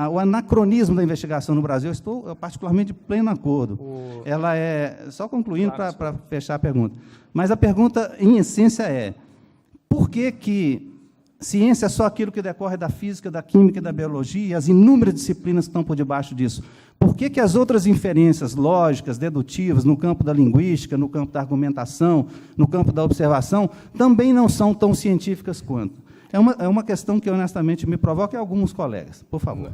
o anacronismo da investigação no Brasil, eu estou particularmente de pleno acordo. Ela é, só concluindo para fechar a pergunta, mas a pergunta, em essência, é: por que ciência é só aquilo que decorre da física, da química e da biologia, e as inúmeras disciplinas que estão por debaixo disso? Por que as outras inferências lógicas, dedutivas, no campo da linguística, no campo da argumentação, no campo da observação, também não são tão científicas quanto? É uma questão que, honestamente, me provoca alguns colegas. Por favor.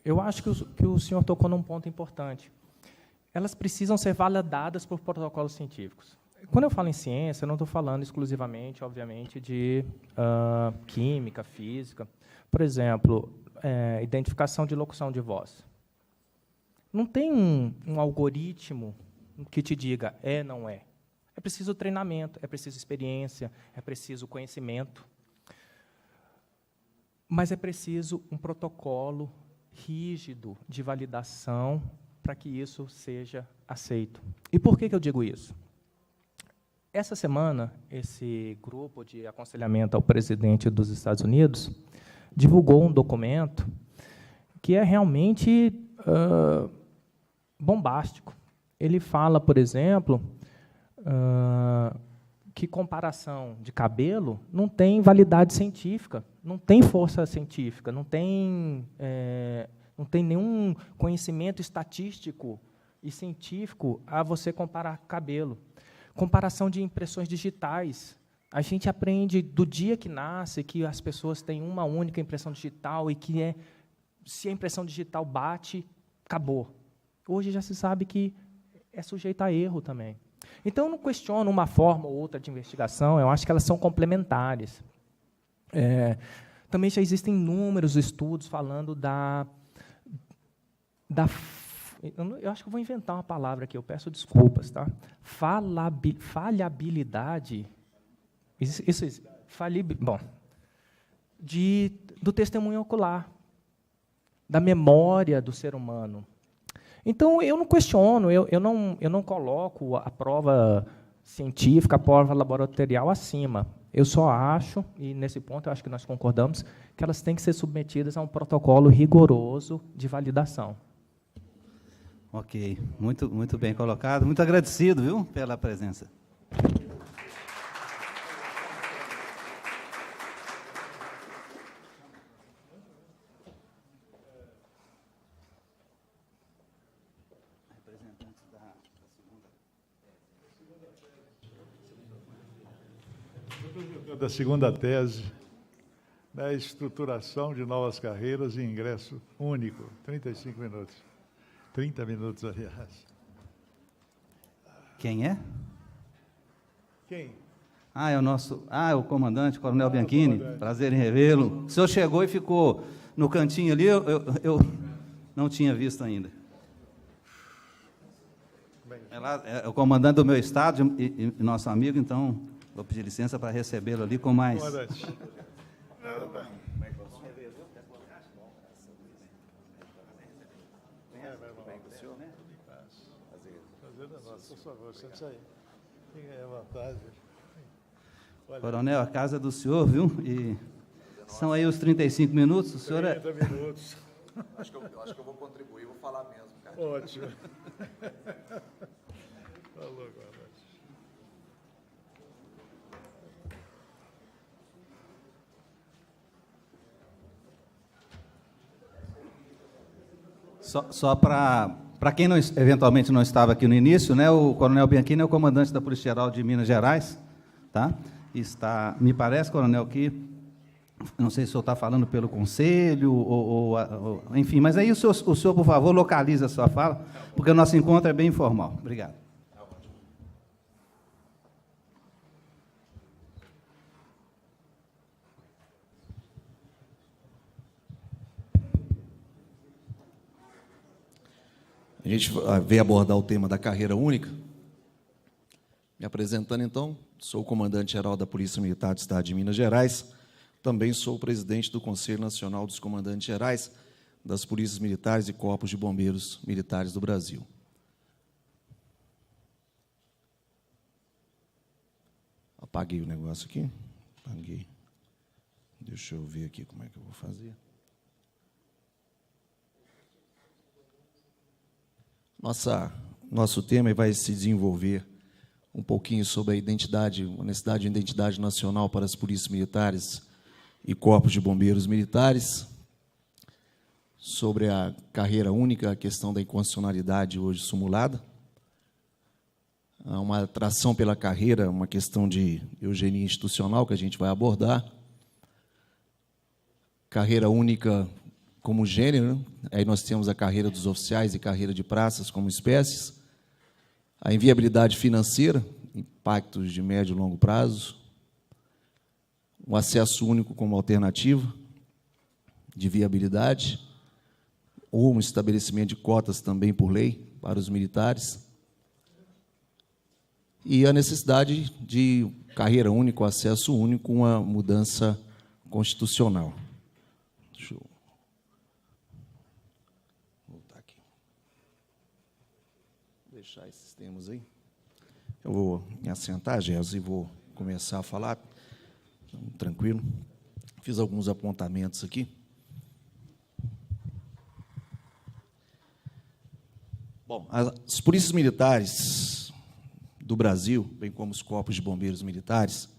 Eu acho que o senhor tocou num ponto importante. Elas precisam ser validadas por protocolos científicos. Quando eu falo em ciência, eu não estou falando exclusivamente, obviamente, de química, física. Por exemplo, identificação de locução de voz. Não tem um algoritmo que te diga não é. É preciso treinamento, é preciso experiência, é preciso conhecimento. Mas é preciso um protocolo rígido de validação para que isso seja aceito. E por que eu digo isso? Essa semana, esse grupo de aconselhamento ao presidente dos Estados Unidos divulgou um documento que é realmente bombástico. Ele fala, por exemplo, que comparação de cabelo não tem validade científica, não tem força científica, não tem nenhum conhecimento estatístico e científico a você comparar cabelo. Comparação de impressões digitais. A gente aprende do dia que nasce que as pessoas têm uma única impressão digital e que se a impressão digital bate, acabou. Hoje já se sabe que é sujeito a erro também. Então, eu não questiono uma forma ou outra de investigação, eu acho que elas são complementares. Também já existem inúmeros estudos falando eu acho que eu vou inventar uma palavra aqui, eu peço desculpas, tá? Falhabilidade, do testemunho ocular, da memória do ser humano. Então, eu não questiono, eu não coloco a prova científica, a prova laboratorial acima. Eu só acho, e nesse ponto eu acho que nós concordamos, que elas têm que ser submetidas a um protocolo rigoroso de validação. Ok, muito bem colocado. Muito agradecido, viu, pela presença. Da segunda tese, da estruturação de novas carreiras e ingresso único. 35 minutos. 30 minutos, aliás. Quem é? Quem? É o nosso... o comandante, Coronel Bianchini. Comandante. Prazer em revê-lo. O senhor chegou e ficou no cantinho ali, eu não tinha visto ainda. É o comandante do meu estado e nosso amigo, então... Vou pedir licença para recebê-lo ali com mais... Coronel, a casa é do senhor, viu? E são aí os 35 minutos. O senhor 30 minutos. Acho que eu vou contribuir, vou falar mesmo, cara. Ótimo. Falou agora. Só para quem eventualmente não estava aqui no início, né, o Coronel Bianchini é o comandante da Polícia Geral de Minas Gerais, tá? Está, me parece, coronel, que não sei se o senhor está falando pelo conselho enfim, mas aí o senhor, por favor, localize a sua fala, porque o nosso encontro é bem informal. Obrigado. A gente veio abordar o tema da carreira única. Me apresentando, então, sou o comandante-geral da Polícia Militar do Estado de Minas Gerais, também sou o presidente do Conselho Nacional dos Comandantes Gerais das Polícias Militares e Corpos de Bombeiros Militares do Brasil. Apaguei o negócio aqui. Apaguei. Deixa eu ver aqui como é que eu vou fazer. Nosso tema vai se desenvolver um pouquinho sobre a necessidade de identidade nacional para as polícias militares e corpos de bombeiros militares, sobre a carreira única, a questão da inconstitucionalidade hoje sumulada, uma atração pela carreira, uma questão de eugenia institucional que a gente vai abordar, carreira única como gênero, aí nós temos a carreira dos oficiais e carreira de praças como espécies, a inviabilidade financeira, impactos de médio e longo prazo, o acesso único como alternativa de viabilidade, ou um estabelecimento de cotas também por lei para os militares, e a necessidade de carreira única, acesso único, uma mudança constitucional. Deixa eu voltar aqui. Deixar esses termos aí. Eu vou me assentar, Gés, e vou começar a falar. Tranquilo. Fiz alguns apontamentos aqui. Bom, as polícias militares do Brasil, bem como os corpos de bombeiros militares,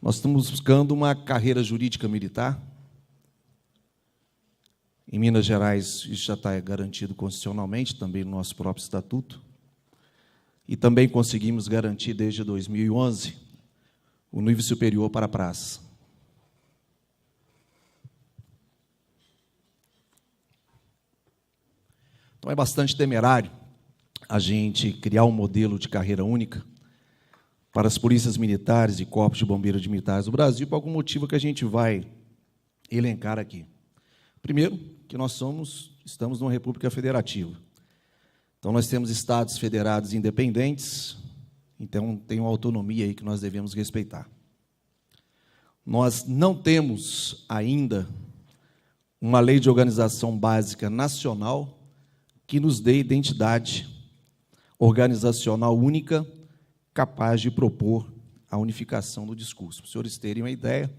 nós estamos buscando uma carreira jurídica militar. Em Minas Gerais, isso já está garantido constitucionalmente, também no nosso próprio estatuto. E também conseguimos garantir, desde 2011, o nível superior para a praça. Então, é bastante temerário a gente criar um modelo de carreira única para as polícias militares e corpos de bombeiros militares do Brasil, por algum motivo que a gente vai elencar aqui. Primeiro, que nós estamos numa república federativa. Então, nós temos estados federados independentes, então tem uma autonomia aí que nós devemos respeitar. Nós não temos ainda uma lei de organização básica nacional que nos dê identidade organizacional única, capaz de propor a unificação do discurso. Para os senhores terem uma ideia,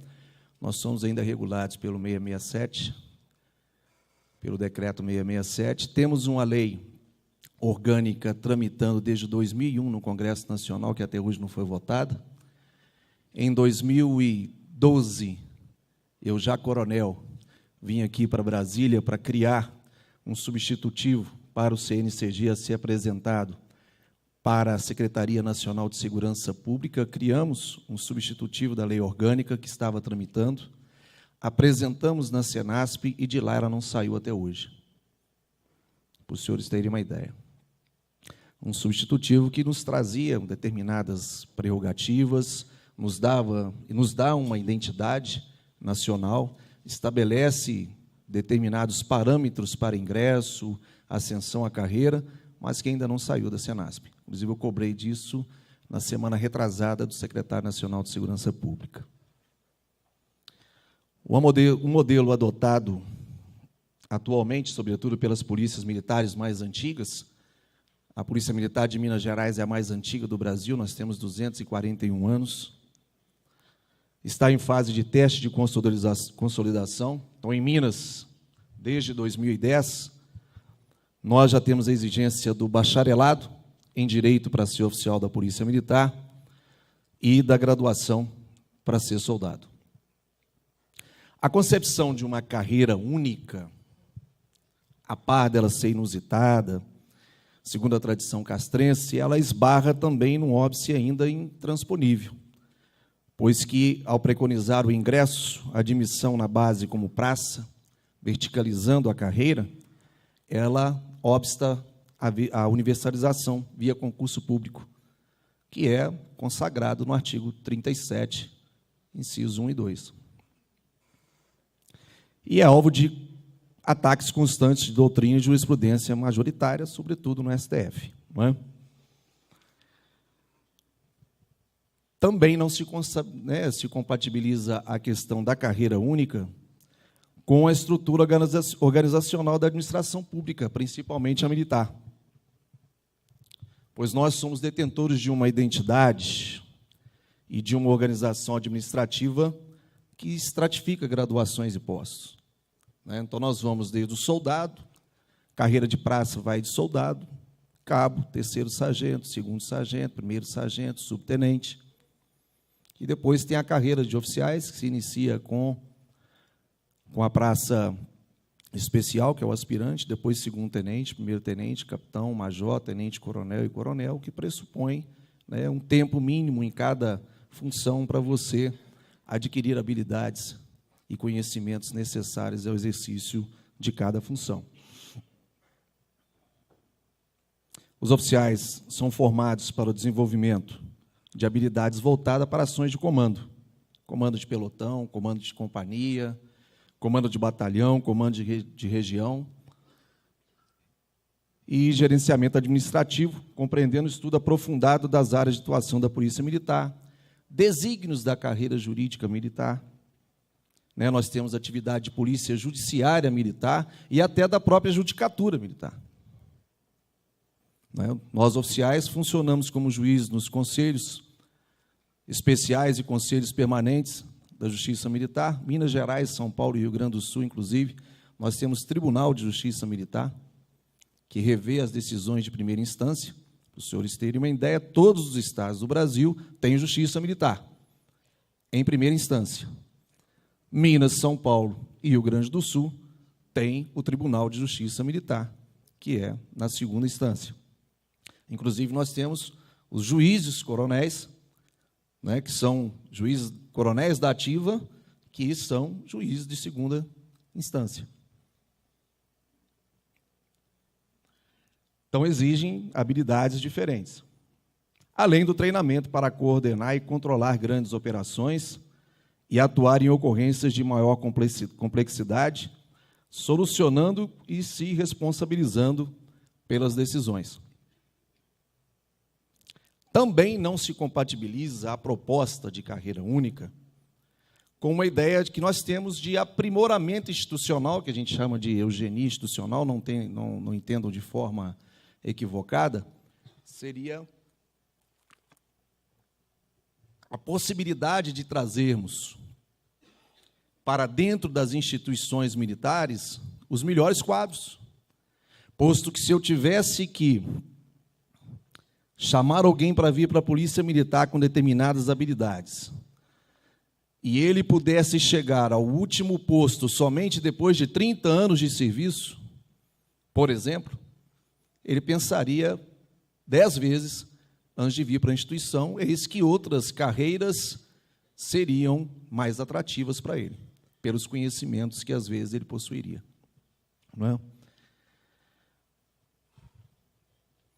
nós somos ainda regulados pelo 667, pelo decreto 667, temos uma lei orgânica tramitando desde 2001 no Congresso Nacional, que até hoje não foi votada. Em 2012, eu já coronel, vim aqui para Brasília para criar um substitutivo para o CNCG a ser apresentado para a Secretaria Nacional de Segurança Pública. Criamos um substitutivo da lei orgânica que estava tramitando, apresentamos na Senasp e de lá ela não saiu até hoje. Para os senhores terem uma ideia. Um substitutivo que nos trazia determinadas prerrogativas, nos dá uma identidade nacional, estabelece determinados parâmetros para ingresso, ascensão à carreira, mas que ainda não saiu da Senasp. Inclusive, eu cobrei disso na semana retrasada do secretário nacional de Segurança Pública. O modelo adotado atualmente, sobretudo pelas polícias militares mais antigas, a Polícia Militar de Minas Gerais é a mais antiga do Brasil, nós temos 241 anos, está em fase de teste de consolidação. Então, em Minas, desde 2010, nós já temos a exigência do bacharelado em Direito para ser oficial da Polícia Militar e da graduação para ser soldado. A concepção de uma carreira única, a par dela ser inusitada, segundo a tradição castrense, ela esbarra também num óbice ainda intransponível, pois que, ao preconizar o ingresso, a admissão na base como praça, verticalizando a carreira, ela obsta a universalização via concurso público, que é consagrado no artigo 37, incisos 1 e 2. E é alvo de ataques constantes de doutrina e jurisprudência majoritária, sobretudo no STF. Não é? Também não se compatibiliza a questão da carreira única com a estrutura organizacional da administração pública, principalmente a militar. Pois nós somos detentores de uma identidade e de uma organização administrativa que estratifica graduações e postos. Então, nós vamos desde o soldado, Carreira de praça vai de soldado, cabo, terceiro sargento, segundo sargento, primeiro sargento, subtenente. E depois tem a carreira de oficiais, que se inicia com a praça especial, que é o aspirante, depois segundo-tenente, primeiro-tenente, capitão, major, tenente-coronel e coronel, que pressupõe, né, um tempo mínimo em cada função para você adquirir habilidades e conhecimentos necessários ao exercício de cada função. Os oficiais são formados para o desenvolvimento de habilidades voltadas para ações de comando. Comando de pelotão, comando de companhia, comando de batalhão, comando de região. E gerenciamento administrativo, compreendendo o estudo aprofundado das áreas de atuação da Polícia Militar, desígnios da carreira jurídica militar. Nós temos atividade de polícia judiciária militar e até da própria judicatura militar. Nós, oficiais, funcionamos como juízes nos conselhos especiais e conselhos permanentes da Justiça Militar. Minas Gerais, São Paulo e Rio Grande do Sul, inclusive, nós temos Tribunal de Justiça Militar, que revê as decisões de primeira instância. Para os senhores terem uma ideia, todos os estados do Brasil têm Justiça Militar, em primeira instância. Minas, São Paulo e Rio Grande do Sul têm o Tribunal de Justiça Militar, que é na segunda instância. Inclusive, nós temos os juízes coronéis, que são juízes coronéis da ativa, que são juízes de segunda instância. Então, exigem habilidades diferentes. Além do treinamento para coordenar e controlar grandes operações e atuar em ocorrências de maior complexidade, solucionando e se responsabilizando pelas decisões. Também não se compatibiliza a proposta de carreira única com uma ideia de que nós temos de aprimoramento institucional, que a gente chama de eugenia institucional, não entendam de forma equivocada, seria a possibilidade de trazermos para dentro das instituições militares os melhores quadros, posto que se eu tivesse que chamar alguém para vir para a Polícia Militar com determinadas habilidades, e ele pudesse chegar ao último posto somente depois de 30 anos de serviço, por exemplo, ele pensaria 10 vezes antes de vir para a instituição, eis que outras carreiras seriam mais atrativas para ele, pelos conhecimentos que, às vezes, ele possuiria. Não é?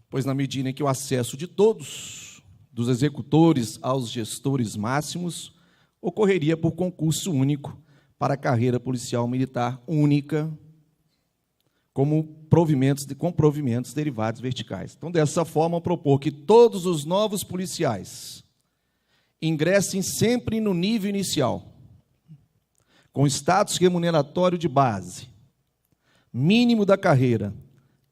Pois, na medida em que o acesso de todos, dos executores aos gestores máximos, ocorreria por concurso único para a carreira policial militar única, com provimentos derivados verticais. Então, dessa forma, propor que todos os novos policiais ingressem sempre no nível inicial, com status remuneratório de base, mínimo da carreira,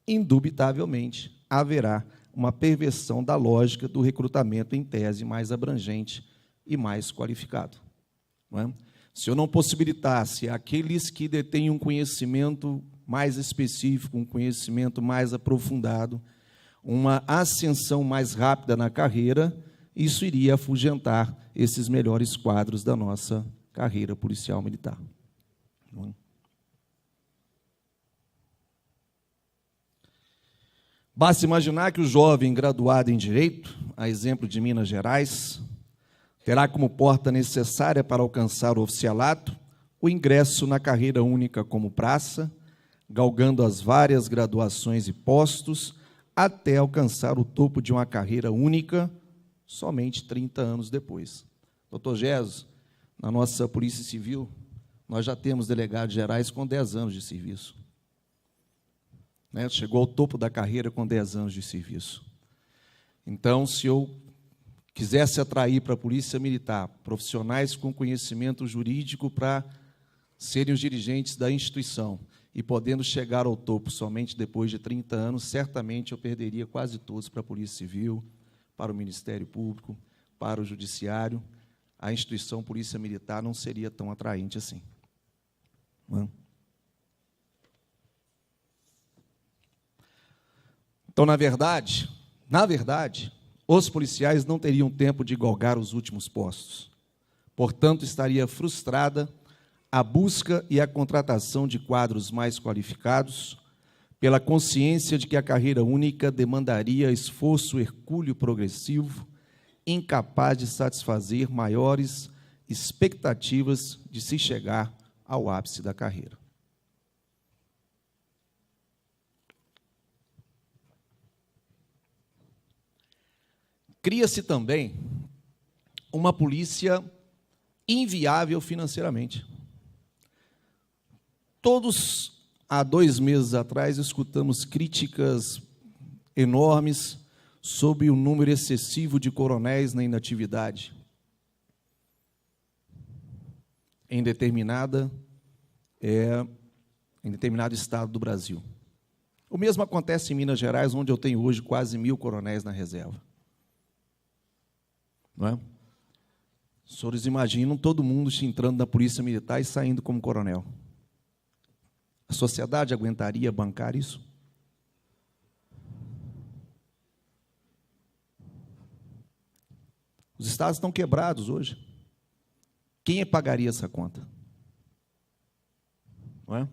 indubitavelmente haverá uma perversão da lógica do recrutamento em tese mais abrangente e mais qualificado. Não é? Se eu não possibilitasse aqueles que detêm um conhecimento mais específico, um conhecimento mais aprofundado, uma ascensão mais rápida na carreira, isso iria afugentar esses melhores quadros da nossa carreira policial militar. Não é? Basta imaginar que o jovem graduado em Direito, a exemplo de Minas Gerais, terá como porta necessária para alcançar o oficialato o ingresso na carreira única como praça, galgando as várias graduações e postos, até alcançar o topo de uma carreira única somente 30 anos depois. Doutor Gesso, na nossa Polícia Civil, nós já temos delegados gerais com 10 anos de serviço. Chegou ao topo da carreira com 10 anos de serviço. Então, se eu quisesse atrair para a Polícia Militar profissionais com conhecimento jurídico para serem os dirigentes da instituição e podendo chegar ao topo somente depois de 30 anos, certamente eu perderia quase todos para a Polícia Civil, para o Ministério Público, para o Judiciário. A instituição Polícia Militar não seria tão atraente assim. Não é? Então, na verdade, os policiais não teriam tempo de galgar os últimos postos. Portanto, estaria frustrada a busca e a contratação de quadros mais qualificados, pela consciência de que a carreira única demandaria esforço hercúleo progressivo, incapaz de satisfazer maiores expectativas de se chegar ao ápice da carreira. Cria-se também uma polícia inviável financeiramente. Todos, há 2 meses atrás, escutamos críticas enormes sobre o número excessivo de coronéis na inatividade em determinado estado do Brasil. O mesmo acontece em Minas Gerais, onde eu tenho hoje quase 1.000 coronéis na reserva. Não é? Os senhores imaginam todo mundo entrando na polícia militar e saindo como coronel. A sociedade aguentaria bancar isso? Os estados estão quebrados hoje. Quem pagaria essa conta? Não é?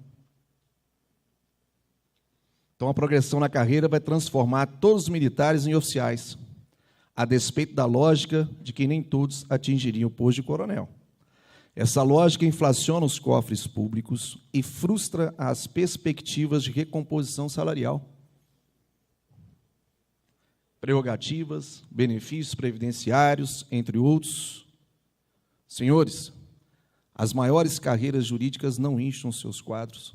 Então, a progressão na carreira vai transformar todos os militares em oficiais, a despeito da lógica de que nem todos atingiriam o posto de coronel. Essa lógica inflaciona os cofres públicos e frustra as perspectivas de recomposição salarial. Prerrogativas, benefícios previdenciários, entre outros. Senhores, as maiores carreiras jurídicas não incham seus quadros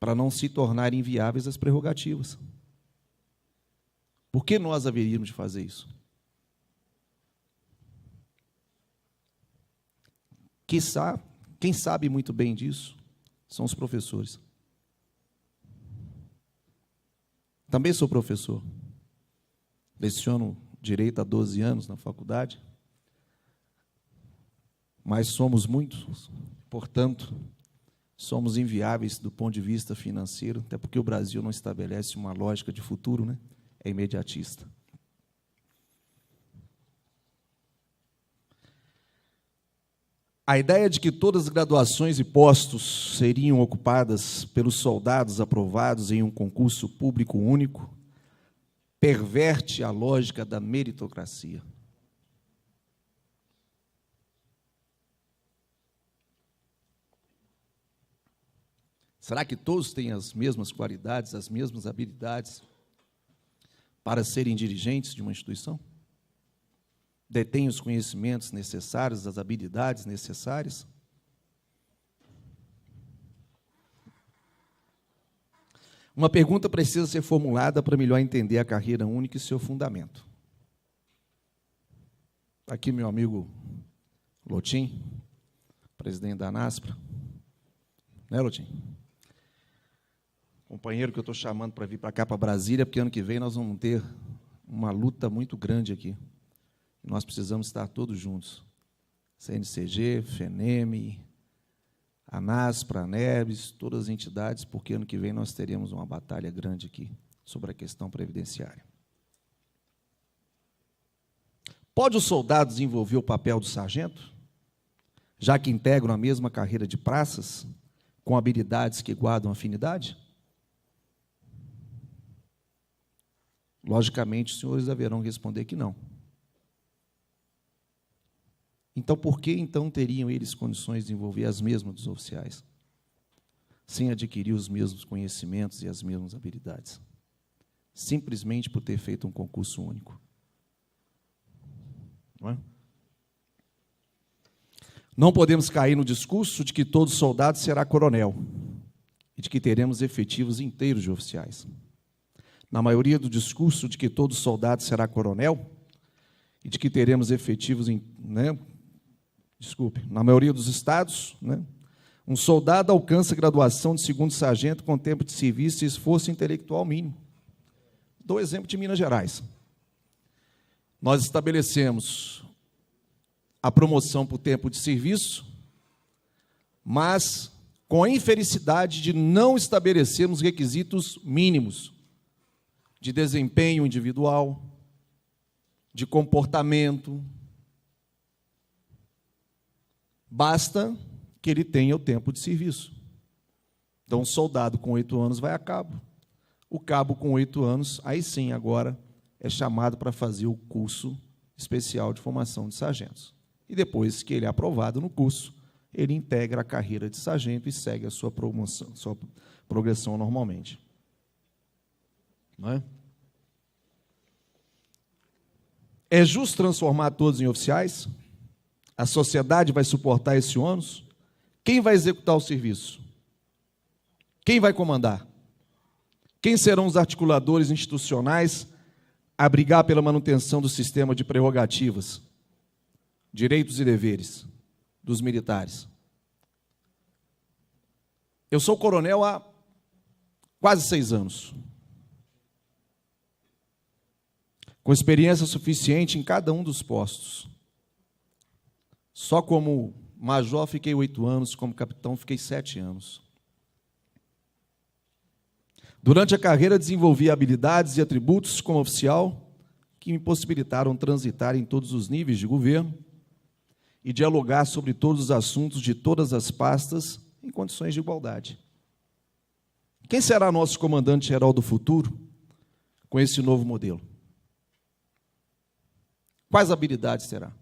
para não se tornarem inviáveis as prerrogativas. Por que nós haveríamos de fazer isso? Quem sabe muito bem disso são os professores. Também sou professor. Leciono direito há 12 anos na faculdade. Mas somos muitos, portanto, somos inviáveis do ponto de vista financeiro, até porque o Brasil não estabelece uma lógica de futuro, né? É imediatista. A ideia de que todas as graduações e postos seriam ocupadas pelos soldados aprovados em um concurso público único perverte a lógica da meritocracia. Será que todos têm as mesmas qualidades, as mesmas habilidades para serem dirigentes de uma instituição? Detêm os conhecimentos necessários, as habilidades necessárias? Uma pergunta precisa ser formulada para melhor entender a carreira única e seu fundamento. Aqui meu amigo Lotim, presidente da ANASPRA. Né, Lotim? Companheiro que eu estou chamando para vir para cá, para Brasília, porque ano que vem nós vamos ter uma luta muito grande aqui. Nós precisamos estar todos juntos. CNCG, FENEM, ANASPRA, ANEBS, todas as entidades, porque ano que vem nós teremos uma batalha grande aqui sobre a questão previdenciária. Pode o soldado desenvolver o papel do sargento, já que integram a mesma carreira de praças, com habilidades que guardam afinidade? Logicamente, os senhores haverão responder que não. Então, por que então teriam eles condições de desenvolver as mesmas dos oficiais, sem adquirir os mesmos conhecimentos e as mesmas habilidades? Simplesmente por ter feito um concurso único. Não é? Não podemos cair no discurso de que todo soldado será coronel e de que teremos efetivos inteiros de oficiais. Na maioria do discurso de que todo soldado será coronel e de que teremos efetivos, na maioria dos estados, um soldado alcança graduação de segundo sargento com tempo de serviço e esforço intelectual mínimo. Dou exemplo de Minas Gerais. Nós estabelecemos a promoção por tempo de serviço, mas com a infelicidade de não estabelecermos requisitos mínimos de desempenho individual, de comportamento. Basta que ele tenha o tempo de serviço. Então, o soldado com 8 anos vai a cabo. O cabo com 8 anos, aí sim, agora, é chamado para fazer o curso especial de formação de sargentos. E depois que ele é aprovado no curso, ele integra a carreira de sargento e segue a sua promoção, sua progressão normalmente. Não é? É justo transformar todos em oficiais? A sociedade vai suportar esse ônus? Quem vai executar o serviço? Quem vai comandar? Quem serão os articuladores institucionais a brigar pela manutenção do sistema de prerrogativas, direitos e deveres dos militares? Eu sou coronel há quase 6 anos, com experiência suficiente em cada um dos postos. Só como major fiquei 8 anos, como capitão fiquei 7 anos. Durante a carreira desenvolvi habilidades e atributos como oficial que me possibilitaram transitar em todos os níveis de governo e dialogar sobre todos os assuntos de todas as pastas em condições de igualdade. Quem será nosso comandante-geral do futuro com esse novo modelo? Quais habilidades terá?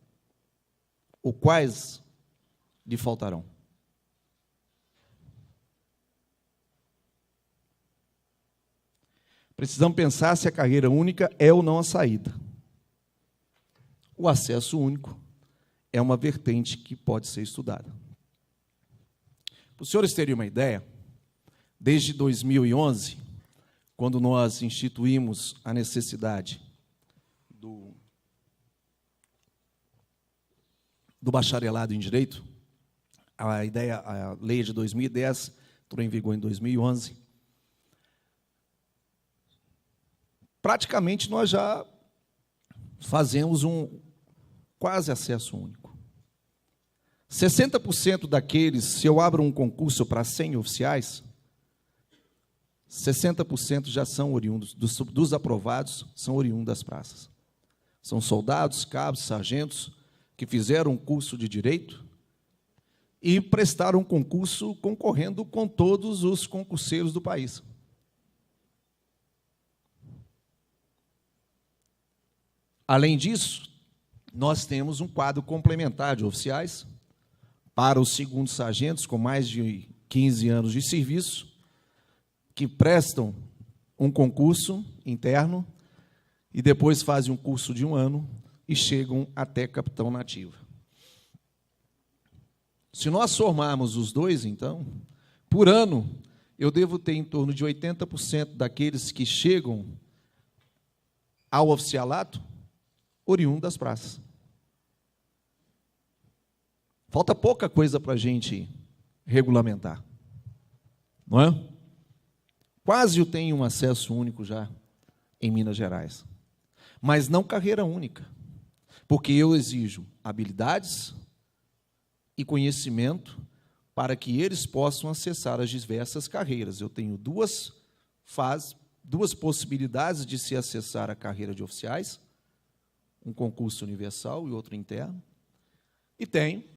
Ou quais lhe faltarão? Precisamos pensar se a carreira única é ou não a saída. O acesso único é uma vertente que pode ser estudada. Para os senhores terem uma ideia, desde 2011, quando nós instituímos a necessidade do bacharelado em Direito, a lei de 2010 entrou em vigor em 2011, praticamente nós já fazemos um quase acesso único. 60% daqueles, se eu abro um concurso para 100 oficiais, 60% já são oriundos, dos aprovados, são oriundos das praças. São soldados, cabos, sargentos, que fizeram um curso de Direito e prestaram um concurso concorrendo com todos os concurseiros do país. Além disso, nós temos um quadro complementar de oficiais para os segundos sargentos com mais de 15 anos de serviço, que prestam um concurso interno e depois fazem um curso de 1 ano e chegam até capitão na ativa. Se nós somarmos os dois, então, por ano, eu devo ter em torno de 80% daqueles que chegam ao oficialato oriundo das praças. Falta pouca coisa para a gente regulamentar, não é? Quase eu tenho um acesso único já em Minas Gerais, mas não carreira única, porque eu exijo habilidades e conhecimento para que eles possam acessar as diversas carreiras. Eu tenho duas possibilidades de se acessar a carreira de oficiais, um concurso universal e outro interno, e tem